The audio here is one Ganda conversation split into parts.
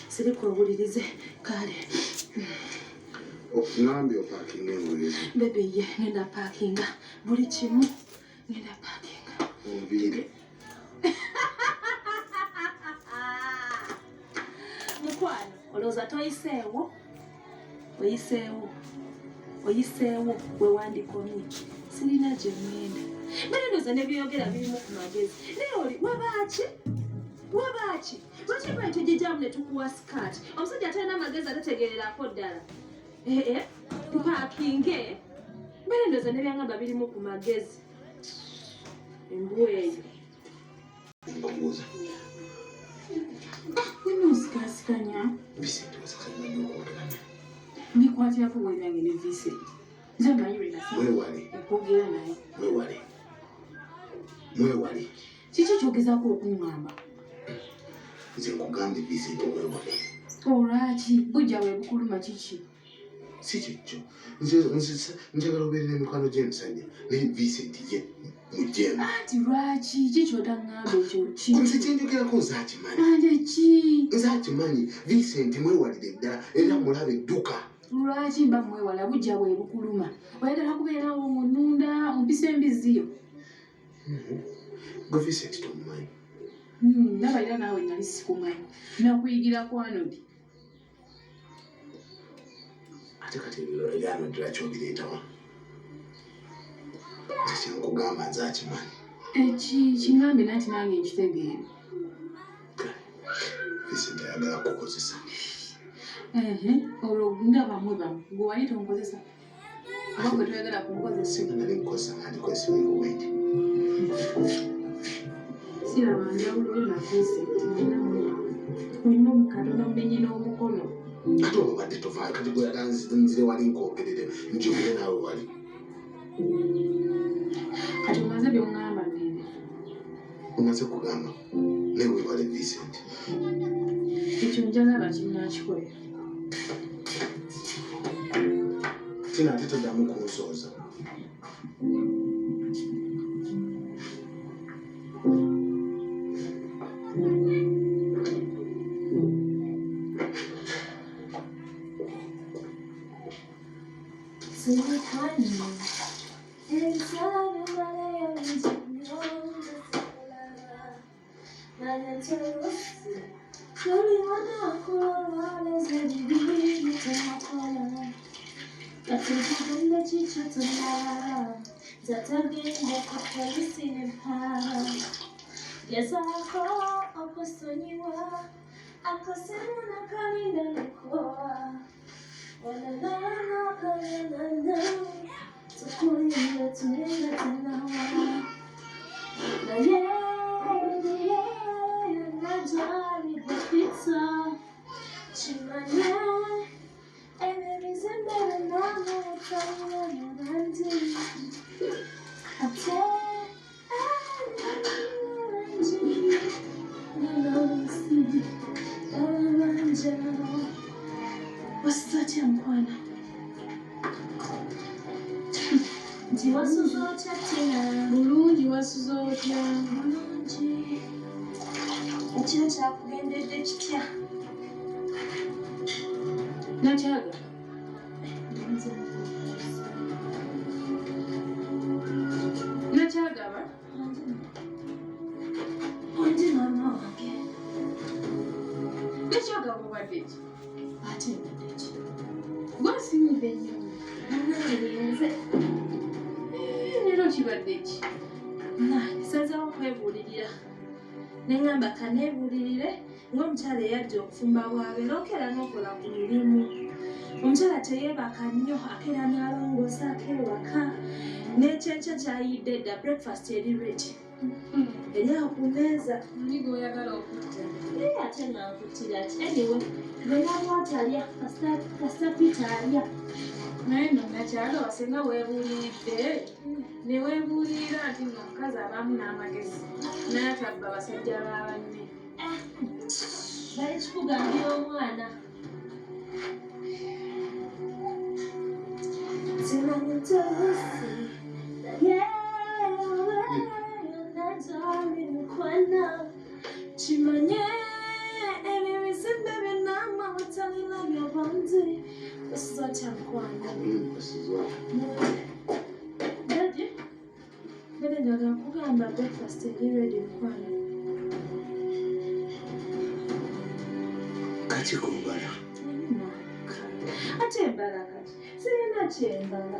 Sirikuwulirize kale. Nambi opakinga engulirize. Bebe ye ngenda parkinga buli kimu ngenda parkinga. Obiri. Mukwano olowooza toyiseewo oyiseewo we wandikomye sirina gye ngenda mbere ndowooza nebyeyogera birimu ku magezi naye oli wabaaki lwaki mba tujijjamu ne tukuwa sikaati omusajja atalina amagezi atategererako ddala mpaakinge mbere ndowooza nebyaŋŋamba birimu ku magezi embu eyo Mbamuuza. Nnosikasikanya Vicente wasakanya n'okwogerana. Mbikwatirako bwebyange ne Vicente. Nze mmanyi lwe nasi. Okwogera naye. Mwewale. Kiki ky'ogezaako okuŋŋamba? Nze nkugambye Vicente mwewale. Olwaki bujja bwe bukuluma kiki? Si kikyo. Njagala obeere n'emikwano gy'emisajja naye Vicente ye mujeemu. Anti lwaki kiki otaŋŋamba ekyo ki? Nze kyenjogerako nzaakimanyi. Ate ki? Nzaakimanyi Vicente mwewalire ddala era mulaba edduka. Lwaki mba mwewala bujja bwe bukuluma? Oyagala kubeerawo mu nnunda ompisa embiziyo? Gwe Vicente tomumanyi. Ndaba era naawe nali sikumanyi. Nakuyigira ku Anodi. Ate kati ebyano ddala kyobireetawa. Nze kyenkugamba nzaakimanyi. Kingambe nati nange nkitegeera. Vicente ayagala kukozesa. Olwo ndaba bamu gwe wali tonkozesa. Oba gwe toyagala kunkozesa. Nali nkozesa nandikoze wenti. Siraba njawulo na Vicente. Olina omukalo n'omumenyi n'omukono. Ate obadde tovaayo kati gwe yali nzire wali nkwogerere njogere naawe wali. Kati omaze by'oŋŋamba nene. Omaze kugamba naye weewale Vicente. Ekyo njagala kinnakikolera. Tina ate toddamu kunsooza. Nengamba kaneebulirire ng'omukyala eyajja okufumba bwabeera okeera n'okola ku mirimu omukyala teyeebaka nnyo akeera n'alongoosa akeewaka n'ekyenkya kyayidde edda breakfast eri ready eri awo ku mmeeza Nnigo oyagala okutta. ate nankuttira ki anyway beera bwatalya kasita Peter alya Naye nno nakyalo wasenga weebuuliridde ne weebuulirira nti ng'omukazi abamu n'amagezi naye atabba basajja ba banne. bali kikugambira omwana Simanyitosi nayewenatamimukwana kimanye ebyo bizimbe byenama watalina byobonzi osizotya mukwana dadi bede njagala kugamba breakfast eri ready mukwana kati kumbala ate embala kati sirina kyembala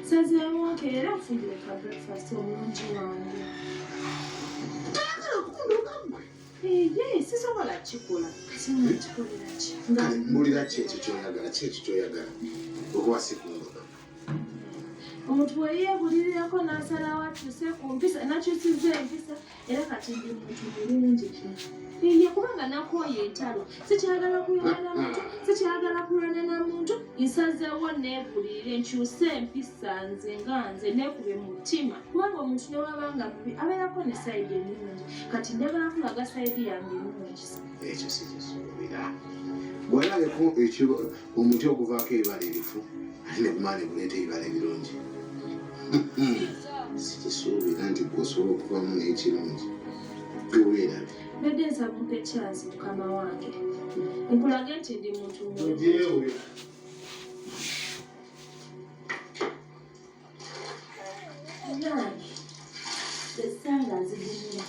sazeewoke era nfumbire ka breakfast omulungi wange ayagala kundoga gwe eye sisobola kikola kati nkikolera ki kale mbulira ki ekyo kyoyagala ki ekyo kyoyagala okuba si kundoga omuntu weyeebulirirako n'asalawo akyuse ku mpisa nakyusizza empisa era kati ndi muntu mulungi ye kubanga nakooye entalo sikyagala kuyonana muntu sikyagala kulwana na muntu nsazeewo neebulirire nkyuse empisa nze nga nze neekube mu mutima kubanga omuntu ne wabanga mubi abeerako ne sayidi ennungi kati njagala kulaga sayidi yange ennungi ekyo sikisuubira bw'olabeko omuti okuvaako ebibala erifu ate ne gumaane buleeta ebibala ebirungi sikisuubira nti gweosobola okuvamu n'ekirungi teweerabe neddeeza mumpe kyanzi mukama wange nkulage nti ndi muntu ojeewe nange essanga nzigimira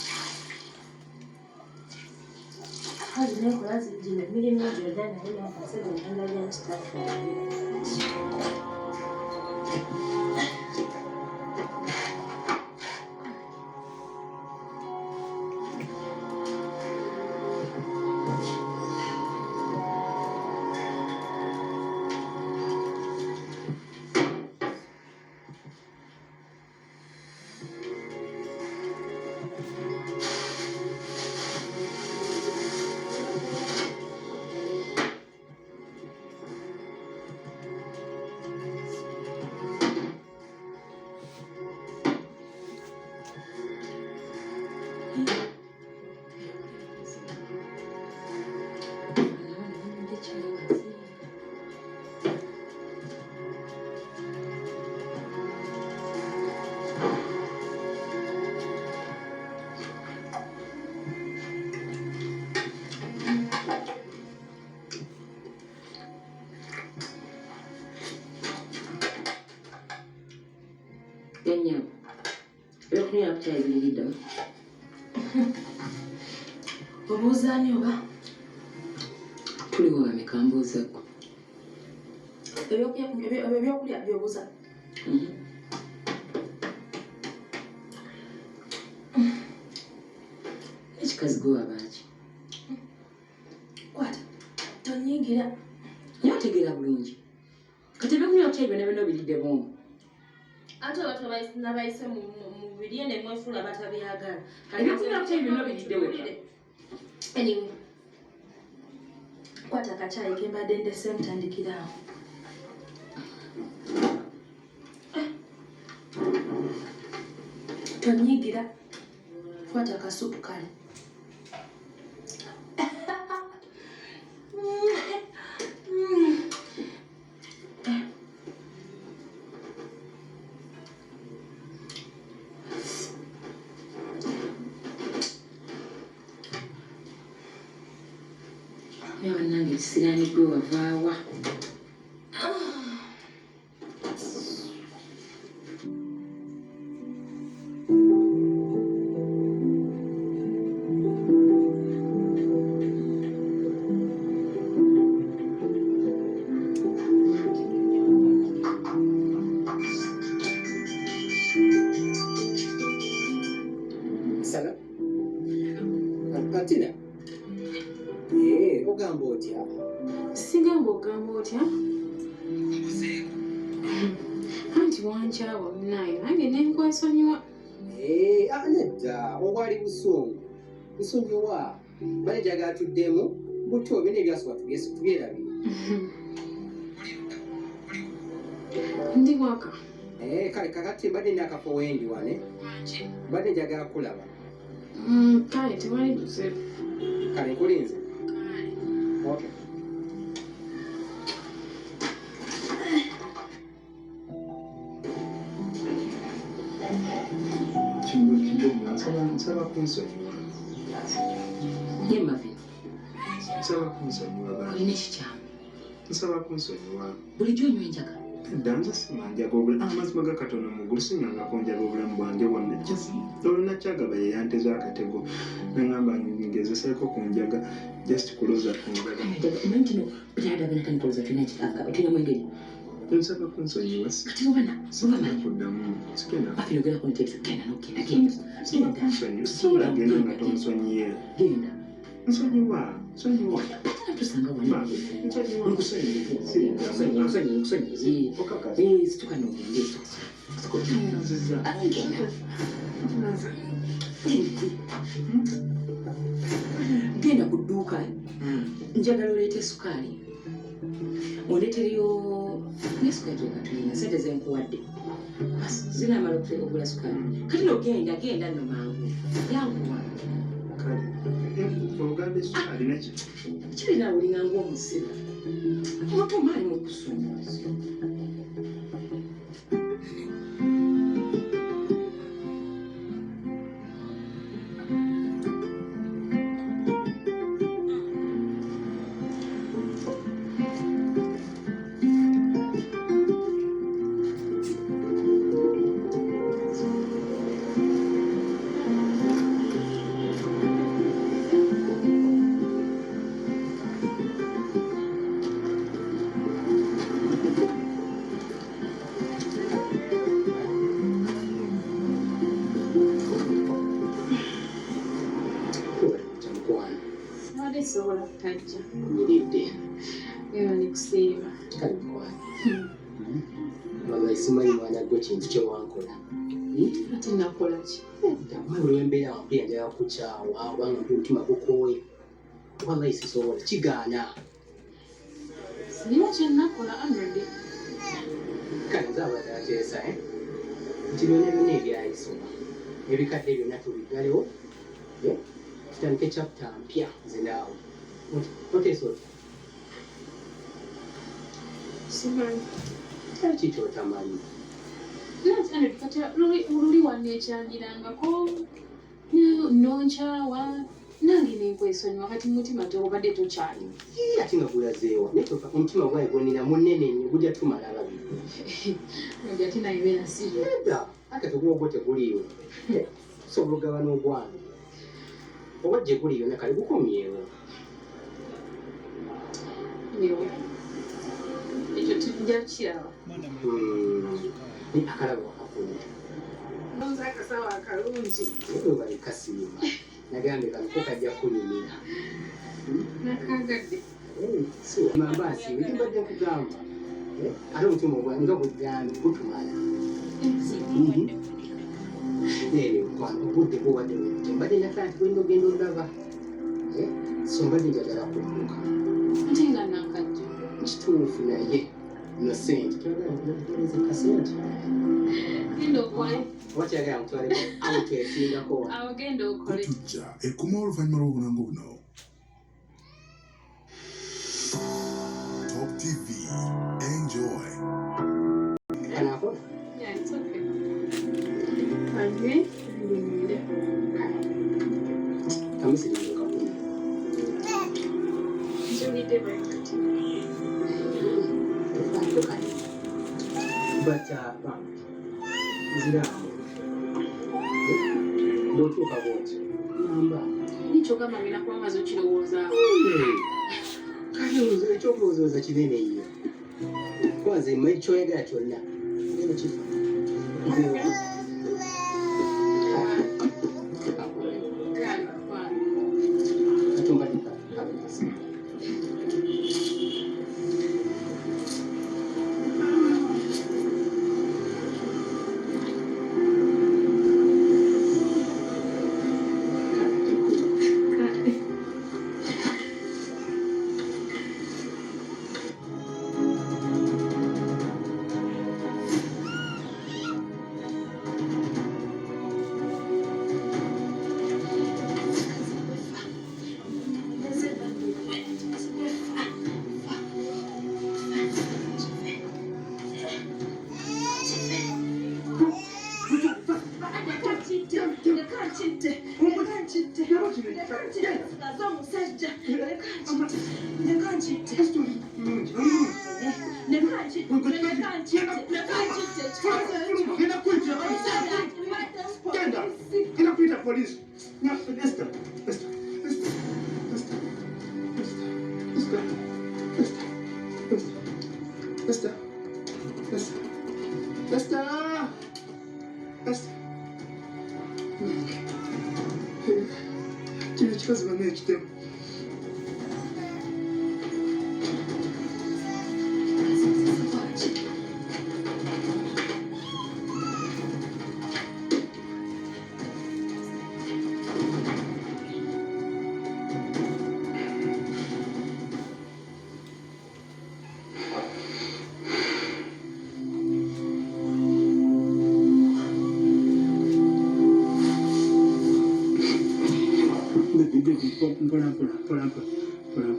kazi nekola zijima emirimu gyonna naye nakasebe ngenda byankitafuubira Kenya, yokunywa kukyayimiridde. obuuza ani oba Tuli wameka mbuuza ggwe. ebyokulya byobuuza Ekikazi gwe wabaaki? kwata tonyigira Naye otegeera bulungi. Kati ebyokunywa kukyali byonna byonna obiridde bwongo. ate oba nabayise mu birye ne mwefuula batabyagala Ebyokunywa kukyali byonna obiridde weka. anyway kwata akacaayi ke mbadde ndese mutandikira awo tonyigira kwata akasupu kale Naye bannange ekisiraani gwe wavaawa. Sana? Patina? Ogamba otya? sigamba ogamba otya Anti wankyawa munaye nange nenkwesonyiwa. Nedda obwali busungu nsonyiwa maneja gatuddemu buto bino ebyasooka tubyerabire. Ndi waka. Kale kakati mbadde nakafo wendi wane mbadde njagala kulaba. Kale tewali buzibu. Kale nkulinze. Okay. Nsaba kunsonyiwa. Ye Marvin. Nsaba kunsonyiwa bana. Olina ekikyamu. Nsaba kunsonyiwa. Bulijjo onywa enjaga. Danza simanjaga obulamu amazima ga katono mugulu sinyangako njaga obulamu bwange bwonna. Oluna kyagaba ye yanteza akatego nangamba ngezeseeko ku njaga just kuloza ku njaga. Omanyi kino byadagana tanikoloza tulina ekikanga tulina mwengeri. Nsaba kunsonyiwa si. Kati obana Sigenda kuddamu. Sigenda. Marvin ogera kunteesa genda n'ogenda. Nsaba kunsonyiwa. Sobola genda nga tonsonyiye. Genda. Nsonyiwa. Nsonyiwa. Tusanga wano. Nsonyiwa. Nkusonyiye. Situkane ogende. Nziza. Genda ku dduuka njagala oleete sukaali ondeetereyo nesukaali gyekatulina sente zenkuwadde zinamala okugula sukaali kati nogenda nno mangu yanguwa Ogambe sukaali naki? kirina olinga ng'omusiba omutuuma ali mu kusonyiwa. Sobola kutajja. Nyiridde. Era nikusiima. Kale mukwano. Wallahi simanyi mwana gwe kintu kye wankola. Ate nakola ki? Mwana olw'embeera wampulira njagala kukukyawa obanga omutima gukooye. Wallahi sisobola kigaana. Sirina kye nakola already. Kale nze abadde ateesa nti byonna ebyayisoma ebikadde byonna tubiggalewo tutandike chapter mpya nze naawe. Oteesa otya? Simanyi. Ki ky'otamanyi? Nati kati luli wanne ekyangirangako nonkyawa nange nenkwesonyiwa kati mutima tobadde tokyalimu. Ate nga gulazeewa naye omutima gwaye gwonina munene nnyo gujja tumala ababiri. Odi ate naye beera siri. Edda ate tegwogwo teguliiwo. Sobola ogabana ogwange. Oba gye guli yonna kale gukomyewo. Newe. Ekyo tujja kukiraba. Akalabo akakulu. Nonza akasawo akalungi. Ewe bali kasiima. Nagambe kaliko kajja kunyumira. Nakagadde. Mambasi mbadde nkugamba. Ate omutima ogwange nga gugambye gutumala. Nene mukwano obudde bwobadde bwente mbadde nakala nti bwenda ogenda olaba. So mbadde njagala kudduka. Ate nga nakajja. Kituufu naye no sente kyagala nkuleeza kasente. Genda okole. Oba kyagala mutwaleko awo twesingako. Awo genda okole. Gutujja ekuma oluvannyuma lw'obulanga buno. Top TV. Enjoy. Kanakola? Yeah, it's okay. Kanye, ndimire. Kamusiriza kakumi. Nzulidde bwekati. But nzirawo. Bw'otuuka bw'oti ŋŋamba. Nikyogamba ngenda kuba maze okirowoozaako. Kale ekyokulowooza kinene nnyo. Kwanza mmanyi kyoyagala kyonna. Ngenda kifa. nkitte. Leka nkitte. Sigaza omusajja. Leka nkitte. Leka nkitte. Leka nkitte. Genda kuyita poliisi. Esther. Kino kibazo bana ekitemu.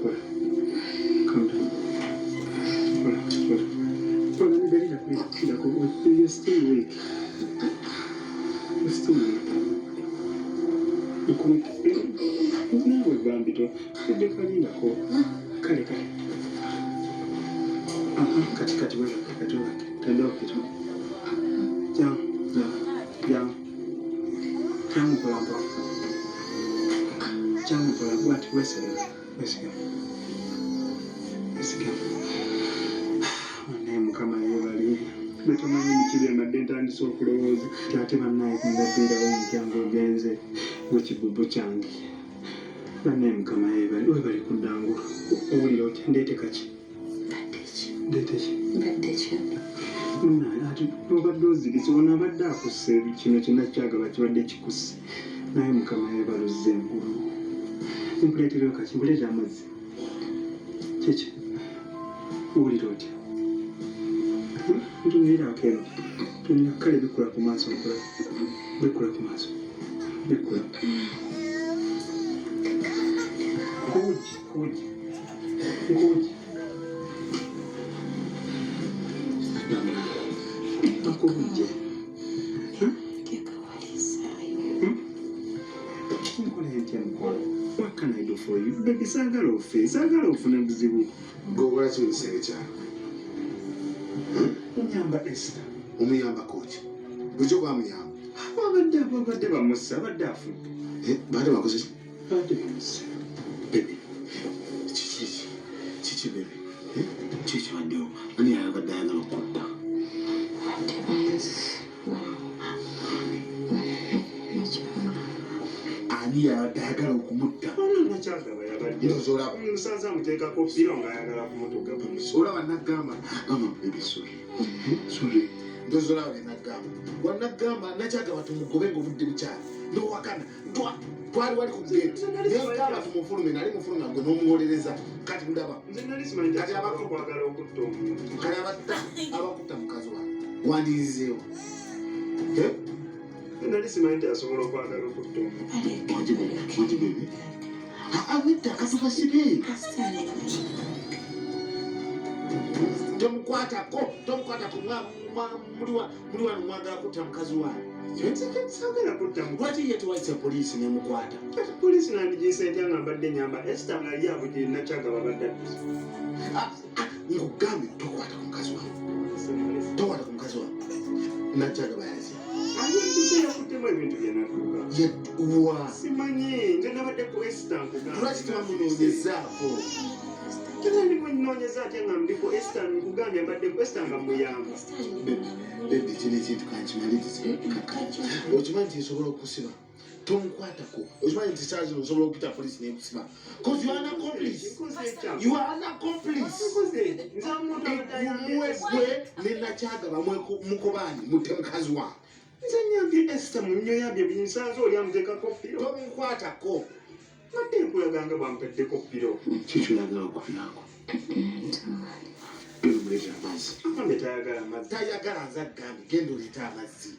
Pull. Calm down. Pull. You're still weak. Nawe bambito edekalindako kale kati wewe tenda okupita jangu pola bwati wesiga naye mukama yebali betamanyi mikiri amadde ntandisa okulowooza ate bannaye kumbeddirawo omutyango ogenze gwekibubu kyange bannaye mukama yebali webali kuddangu owulira otya ndeete kaki ati obadde ozigisa ono abadde akusse kino kyonna kyagaba kibadde kikusse naye mukama yebaluzza enkulu nkuleetereyo kaki nkuleetera amazzi kiki owulira otya ntunuulirako eno tunira kale bikula ku maaso nkola bikula ku maaso bikula nkuwugi akubujje nkola entya mukola what can I do for you baby saagala ofuna buzibu gogola kino kisenge kyalo onyamba Esther omuyamba koki lwekyo gwamuyamba abadde bamussa abadde afudde baate bakoze abadde bamussa bebe kiki bebe kiki baddewo ani yabadde ayagala okutta ani yabadde ayagala okumutta nakyagaba yabadde musaza amuteekako piro ng'ayagala kumutuga olaba naggamba bebe sori ndozolaba byenagamba wanagamba nakyagamba tumugobe ngaobudde bukyali nowakana twali wali ku gate nengamba tumufulume nali mufulume gwe n'omuwolereza kati ndaba kati abakutta mukazi wange wandirizeewo nali simanyi nti asobola okwagala okutta wagibebe awedde akasukasibe tomukwatako muli wano mwagala kutta mukazi wange sagala kutta lwaki ye tewaisa poliisi nemukwata poliisi nandigisa etya nga mbadde nyamba Esther nga ye abugiri nakyagaba badde nkugambe tokwata ku mukazi wange nakyagaba yazi yakuttemu ebintu byenatuuka yewa simanyi nze nabadde ku Esther nkugamba lwaki tebamunoonyezaako ninoonyeza atya nga ndiko Esther nkugambye mbadde ku Esther nga muyamba bebe kino ekintu kankimalirize okimanyi nti esobola okusiba tomukwatako okimanyi nti saa zino osobola okupita poliisi nekusiba cause you are an accomplice muwegwe nenakyagaba mukobaani mutte mukazi wange nze nyambye Esther mu nnyo yambye binsanze oli amuteekako piro tomukwatako badde nkulaganga bampeddeko piro kikyolagala okufunako genda omuleeta amazzi agambe tayagala mazzi tayagala nze agambe genda oleeta amazzi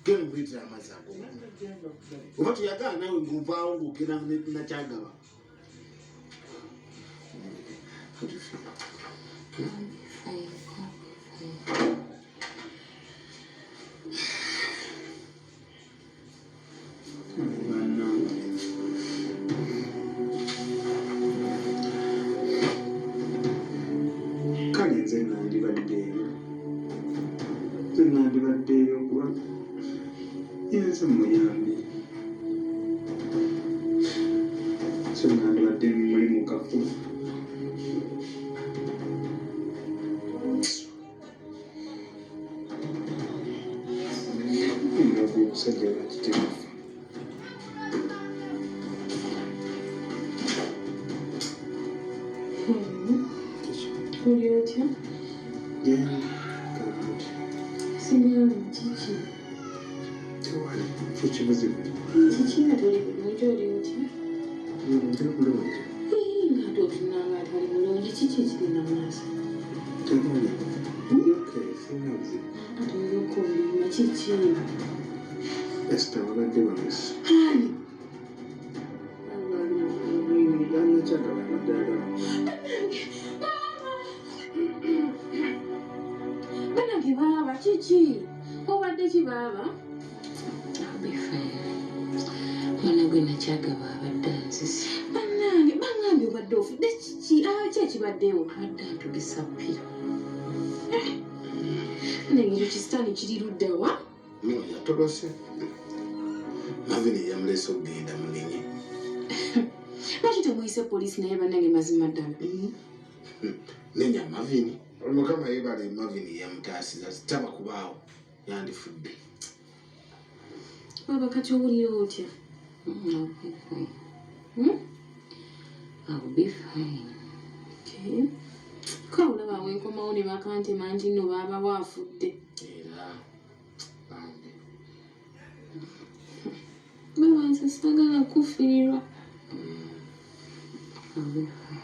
genda omuleetera amazzi ago oba toyagala nawe ngaovaawo ngaogenda nakyagaba so nandibadde muli mu kafu omusajja wakitegefu Oli otya? Sinyala kiki? tewali kifo kibuzibu Kiki nga toli bulungi oli otya? ndi bulungi Nga totunanga toli bulungi kiki ekiri na maaso? tewali sina buzibu Ate olyoka olima kiki? esita babadde bamesi Ani? anakyagala naddala Bannange baaba kiki? Obadde ki baaba? Mwana gwe nakyagaba abadde anzise. Bannange bangambye obadde ofudde kiki? Ki ekibaddewo? Abadde antugisa ppira. Nengeri kisitaani kiri ludda wa? No, yatolose. Marvin yamuleese okugenda munenye. Lwaki temuyise poliisi naye bannange mazima ddala? Nenya Marvin. Mukama yeebale Marvin yamutaasiza taba kubaawo yandifudde. Baba kati owulira otya? I'll be fine. Okay. Kawulaba awo enkomawo ne bakantema nti nno baaba waafudde. Era bambi. Baba nze saagala kufiirwa. I'll be fine.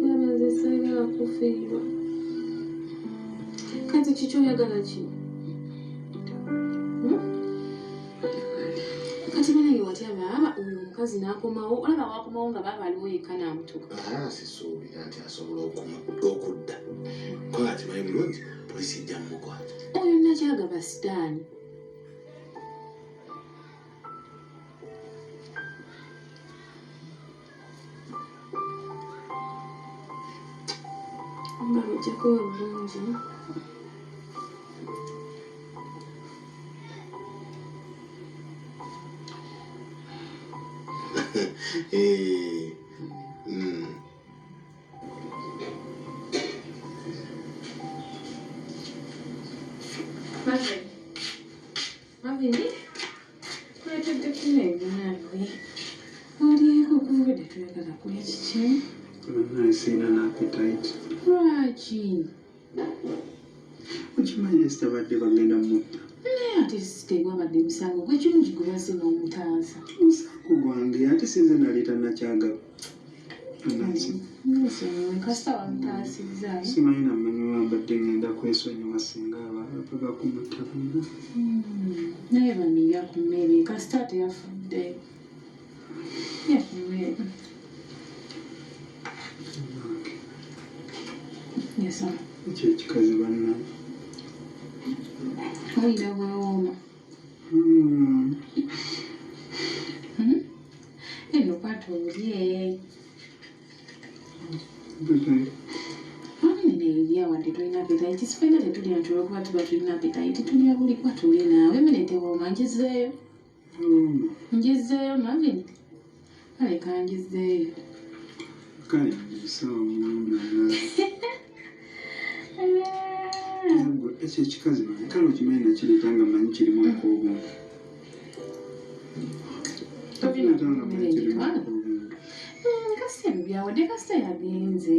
Baba nze saagala kufiirwa. Kati kiki oyagala ki? Kati bannange watya baaba oyo omukazi n'akomawo olaba waakomawo nga baaba aliwo yekka n'amutuka. Sisuubira nti asobola okudda. Ko ati manyi bulungi poliisi ejja mmukwata. Oyo nakyagaba sitaani. Nga ojja kuba bulungi. Marvin, kuleetedde kuno ebinaawe. Olieko okubadde tuyagala kulya kiki? naye siina n'appetite Lwaki? okimanyi esitabadde bagenda mutta Naye ate tegwabadde musango gw'ekirungi gwe bazze n'omutaasa. musango gwange ate sinze naleeta nakyagaba Kasita wamutaasizza. simanyi namanyi wambadde ngenda kwesonyiwa singa abaga kumutta bonna Naye bani yakumere kasita teyafudde. Yakumere. Yesa. ekyo ekikazi banna Oyira bwewooma. Eno kwata olye. Neerya wadde tulina appetite. Sifaina tetulya nti olwokuba tuba tulina appetite. Tulya buli kwa tulye naawe. Emmere tewooma ngizeeyo. Ngizeeyo Marvin. Kale kangizeeyo. kale ngisawo ekyo ekikazi manyi kale okimanyi nakireeta nga manyi kirimu ak'obuntu Kasita ebyo byawadde kasita yagenze.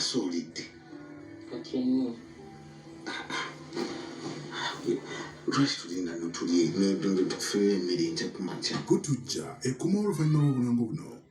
wasoolidde kati enni lwaki tulinda notulye tufeyo emmere nja kumakya GUTUJJA ekuma oluvannyuma lw'obulanga buno.